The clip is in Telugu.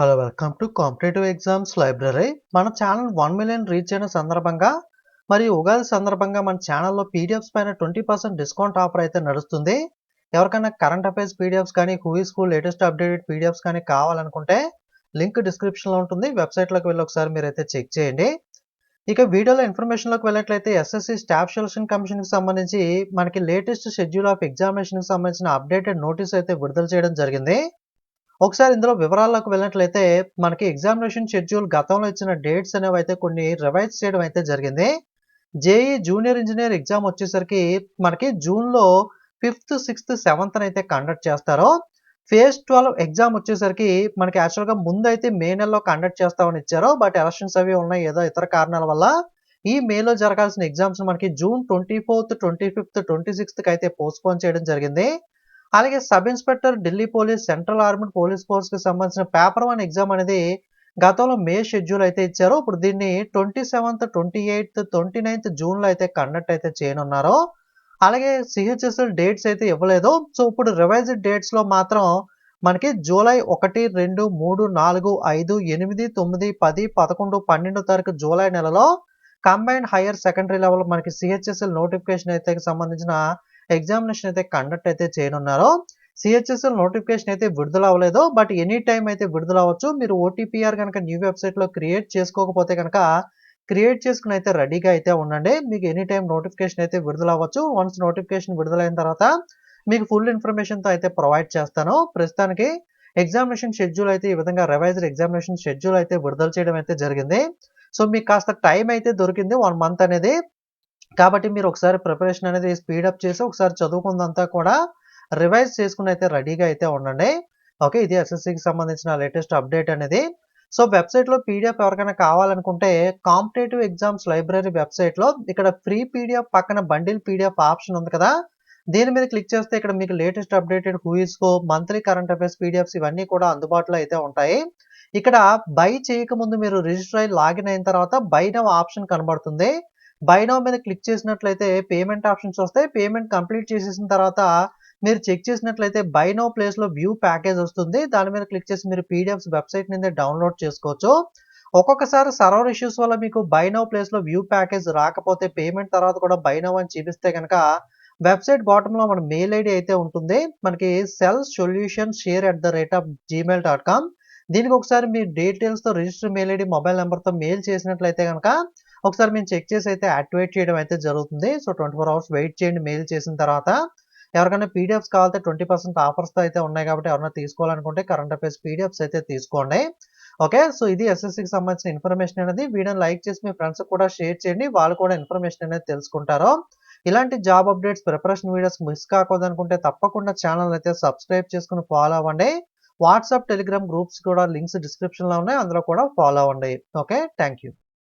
Hello welcome to competitive exams library. మన ఛానల్ 1 మిలియన్ రీచ్ అయిన సందర్భంగా మరియు ఉగాది సందర్భంగా మన ఛానల్లో పీడిఎఫ్స్ పైన 20% డిస్కౌంట్ ఆఫర్ అయితే నడుస్తుంది. ఎవరికైనా కరెంట్ అఫైర్స్ పీడిఎఫ్స్ కానీ who is school latest updated PDFs కానీ కావాలనుకుంటే లింక్ డిస్క్రిప్షన్లో ఉంటుంది. వెబ్సైట్లోకి వెళ్ళి ఒకసారి మీరైతే చెక్ చేయండి. ఇక వీడియోలో ఇన్ఫర్మేషన్లోకి వెళ్ళినట్లయితే ఎస్ఎస్సి స్టాఫ్ సెలక్షన్ కమిషన్కి సంబంధించి మనకి లేటెస్ట్ షెడ్యూల్ ఆఫ్ ఎగ్జామినేషన్కి సంబంధించిన అప్డేటెడ్ నోటీస్ అయితే విడుదల చేయడం జరిగింది. ఒకసారి ఇందులో వివరాల్లోకి వెళ్ళినట్లయితే మనకి ఎగ్జామినేషన్ షెడ్యూల్ గతంలో ఇచ్చిన డేట్స్ అనేవి అయితే కొన్ని రివైజ్ చేయడం అయితే జరిగింది. జేఈ జూనియర్ ఇంజనీర్ ఎగ్జామ్ వచ్చేసరికి మనకి జూన్లో 5th, 6th, 7th అయితే కండక్ట్ చేస్తారు. ఫేజ్ 12 ఎగ్జామ్ వచ్చేసరికి మనకి యాక్చువల్గా ముందైతే మే నెలలో కండక్ట్ చేస్తామని ఇచ్చారు. బట్ ఎలక్షన్స్ అవి ఉన్నాయి, ఏదో ఇతర కారణాల వల్ల ఈ మేలో జరగాల్సిన ఎగ్జామ్స్ మనకి జూన్ 24th, 25th, 26th అయితే పోస్ట్పోన్ చేయడం జరిగింది. అలాగే sub inspector Delhi police central armed police force కి సంబంధించిన పేపర్ 1 ఎగ్జామ్ అనేది గతంలో మే షెడ్యూల్ అయితే ఇచ్చారు. ఇప్పుడు దీన్ని 27th, 28th, 29th జూన్ లో అయితే కండక్ట్ అయితే చేయనున్నారు. అలాగే సిహెచ్ఎస్ఎల్ డేట్స్ అయితే ఇవ్వలేదు. సో ఇప్పుడు రివైజ్డ్ డేట్స్ లో మాత్రం మనకి జూలై 1, 2, 3, 4, 5, 8, 9, 10, 11, 12 తారీఖు జూలై నెలలో కంబైన్డ్ హైయర్ సెకండరీ లెవెల్ మనకి సిహెచ్ఎస్ఎల్ నోటిఫికేషన్ అయితే సంబంధించిన ఎగ్జామినేషన్ అయితే కండక్ట్ అయితే చేయనున్నారు. సిహెచ్ఎస్ఎల్ నోటిఫికేషన్ అయితే విడుదల అవ్వలేదు. బట్ ఎనీ టైం అయితే విడుదల అవ్వచ్చు. మీరు ఓటీపీఆర్ కనుక న్యూ వెబ్సైట్లో క్రియేట్ చేసుకోకపోతే కనుక క్రియేట్ చేసుకుని అయితే రెడీగా అయితే ఉండండి. మీకు ఎనీ టైం నోటిఫికేషన్ అయితే విడుదల అవ్వచ్చు. వన్స్ నోటిఫికేషన్ విడుదలైన తర్వాత మీకు ఫుల్ ఇన్ఫర్మేషన్తో అయితే ప్రొవైడ్ చేస్తాను. ప్రస్తుతానికి ఎగ్జామినేషన్ షెడ్యూల్ అయితే ఈ విధంగా రివైజ్డ్ ఎగ్జామినేషన్ షెడ్యూల్ అయితే విడుదల చేయడం అయితే జరిగింది. సో మీకు కాస్త టైం అయితే దొరికింది 1 మంత్ అనేది. కాబట్టి మీరు ఒకసారి ప్రిపరేషన్ అనేది స్పీడప్ చేసి ఒకసారి చదువుకుందంతా కూడా రివైజ్ చేసుకుని అయితే రెడీగా అయితే ఉండండి. ఓకే, ఇది ఎస్ఎస్సికి సంబంధించిన లేటెస్ట్ అప్డేట్ అనేది. సో వెబ్సైట్లో పీడిఎఫ్ ఎవరికైనా కావాలనుకుంటే కాంపిటేటివ్ ఎగ్జామ్స్ లైబ్రరీ వెబ్సైట్లో ఇక్కడ ఫ్రీ పీడిఎఫ్ పక్కన బండిల్ పీడిఎఫ్ ఆప్షన్ ఉంది కదా, దీని మీద క్లిక్ చేస్తే ఇక్కడ మీకు లేటెస్ట్ అప్డేటెడ్ హూయిస్కో మంత్లీ కరెంట్ అఫైర్స్ పీడిఎఫ్స్ ఇవన్నీ కూడా అందుబాటులో అయితే ఉంటాయి. ఇక్కడ బై చేయకముందు మీరు రిజిస్టర్ అయ్యి లాగిన్ అయిన తర్వాత బై నౌ ఆప్షన్ కనబడుతుంది. బై నౌ మీద క్లిక్ చేసినట్లయితే పేమెంట్ ఆప్షన్స్ వస్తాయి. పేమెంట్ కంప్లీట్ చేసేసిన తర్వాత మీరు చెక్ చేసినట్లయితే బై నౌ ప్లేస్లో వ్యూ ప్యాకేజ్ వస్తుంది. దాని మీద క్లిక్ చేసి మీరు పీడిఎఫ్స్ వెబ్సైట్ నుండి డౌన్లోడ్ చేసుకోవచ్చు. ఒక్కొక్కసారి సర్వర్ ఇష్యూస్ వల్ల మీకు బై నౌ ప్లేస్లో వ్యూ ప్యాకేజ్ రాకపోతే పేమెంట్ తర్వాత కూడా బై నౌ అని చూపిస్తే కనుక వెబ్సైట్ బాటంలో మన మెయిల్ ఐడి అయితే ఉంటుంది. మనకి self-solutions@gmail.com. దీనికి ఒకసారి మీ డీటెయిల్స్తో రిజిస్టర్ మెయిల్ ఐడి మొబైల్ నెంబర్తో మెయిల్ చేసినట్లయితే కనుక ఒకసారి మేము చెక్ చేసి అయితే యాక్టివేట్ చేయడం అయితే జరుగుతుంది. సో 24 hours వెయిట్ చేయండి. మెయిల్ చేసిన తర్వాత ఎవరికైనా పీడిఎఫ్స్ కావాలంటే 20% ఆఫర్స్తో అయితే ఉన్నాయి కాబట్టి ఎవరైనా తీసుకోవాలనుకుంటే కరెంట్ అఫైర్స్ పీడిఎఫ్స్ అయితే తీసుకోండి. ఓకే, సో ఇది ఎస్ఎస్సికి సంబంధించిన ఇన్ఫర్మేషన్ అనేది. వీడియోని లైక్ చేసి మీ ఫ్రెండ్స్ కూడా షేర్ చేయండి, వాళ్ళు కూడా ఇన్ఫర్మేషన్ అనేది తెలుసుకుంటారు. ఇలాంటి job updates preparation videos miss కాకూడదు అనుకుంటే తప్పకుండా ఛానల్ అయితే సబ్స్క్రైబ్ చేసుకుని ఫాలో అవ్వండి. వాట్సాప్ టెలిగ్రామ్ గ్రూప్స్ కూడా లింక్స్ డిస్క్రిప్షన్లో ఉన్నాయి, అందులో కూడా ఫాలో అవ్వండి. Okay, thank you.